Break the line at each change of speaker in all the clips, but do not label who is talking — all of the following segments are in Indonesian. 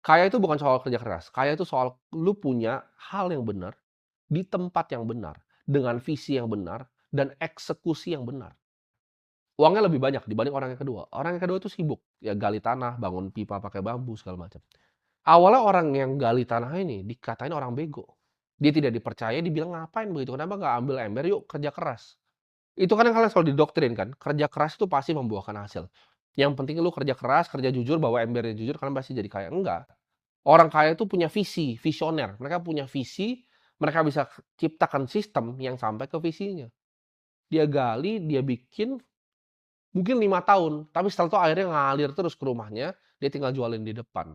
Kaya itu bukan soal kerja keras, kaya itu soal lu punya hal yang benar, di tempat yang benar, dengan visi yang benar, dan eksekusi yang benar. Uangnya lebih banyak dibanding orang yang kedua. Orang yang kedua itu sibuk, ya gali tanah, bangun pipa pakai bambu, segala macam. Awalnya orang yang gali tanah ini dikatain orang bego. Dia tidak dipercaya, dibilang, "Ngapain begitu? Kenapa nggak ambil ember? Yuk kerja keras." Itu kan yang kalian selalu didoktrin kan, kerja keras itu pasti membuahkan hasil. Yang penting lu kerja keras, kerja jujur, bawa embernya jujur, kalian pasti jadi kaya. Enggak. Orang kaya itu punya visi, visioner. Mereka punya visi, mereka bisa ciptakan sistem yang sampai ke visinya. Dia gali, dia bikin, mungkin 5 tahun, tapi setelah itu airnya ngalir terus ke rumahnya, dia tinggal jualin di depan.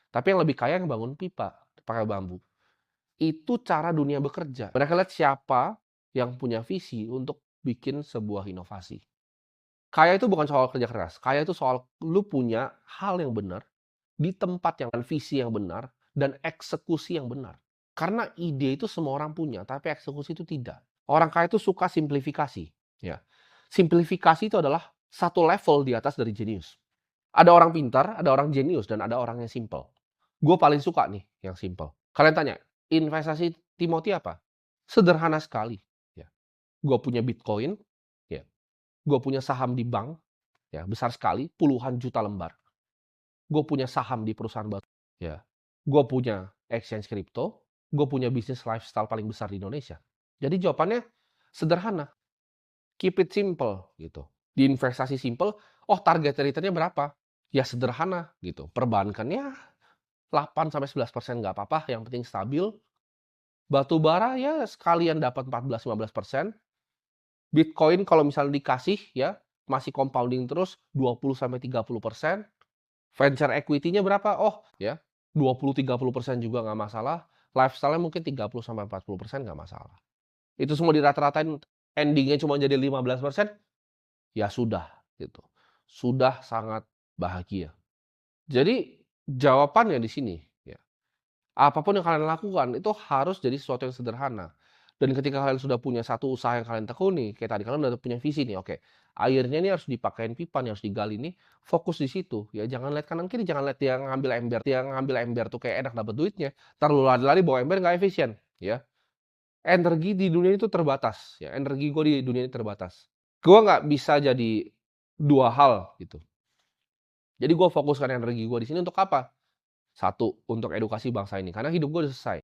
Tapi yang lebih kaya yang bangun pipa pakai bambu. Itu cara dunia bekerja. Mereka lihat siapa yang punya visi untuk bikin sebuah inovasi. Kaya itu bukan soal kerja keras, kaya itu soal lu punya hal yang benar, di tempat yang visi yang benar, dan eksekusi yang benar. Karena ide itu semua orang punya, tapi eksekusi itu tidak. Orang kaya itu suka simplifikasi, ya. Simplifikasi itu adalah satu level di atas dari jenius. Ada orang pintar, ada orang jenius, dan ada orang yang simple. Gue paling suka nih yang simple. Kalian tanya, investasi Timothy apa? Sederhana sekali, ya. Gue punya Bitcoin, ya. Gue punya saham di bank, ya, besar sekali, puluhan juta lembar. Gue punya saham di perusahaan batu, ya. Gue punya exchange crypto, gue punya bisnis lifestyle paling besar di Indonesia. Jadi jawabannya sederhana, keep it simple gitu. Di investasi simple, oh target return-nya berapa? Ya sederhana gitu. Perbankannya 8-11% nggak apa-apa, yang penting stabil. Batu bara ya sekalian dapat 14-15%. Bitcoin kalau misalnya dikasih ya, masih compounding terus 20-30%. Venture equity-nya berapa? Oh, ya 20-30% juga nggak masalah. Lifestyle-nya mungkin 30-40% nggak masalah. Itu semua dirata-ratain, ending-nya cuma jadi 15%, ya sudah gitu. Sudah sangat bahagia. Jadi jawabannya di sini, ya, apapun yang kalian lakukan itu harus jadi sesuatu yang sederhana. Dan ketika kalian sudah punya satu usaha yang kalian tekuni, kayak tadi kalian udah punya visi nih, oke, airnya ini harus dipakein pipa nih, harus digali nih, fokus di situ. Ya jangan lihat kanan kiri, jangan lihat dia ngambil ember tuh kayak enak dapat duitnya, entar lu lari-lari bawa ember nggak efisien, ya. Energi di dunia itu terbatas, ya, energi gue di dunia ini terbatas. Gue nggak bisa jadi 2 hal gitu. Jadi gue fokuskan energi gue di sini untuk apa? Satu, untuk edukasi bangsa ini, karena hidup gue udah selesai.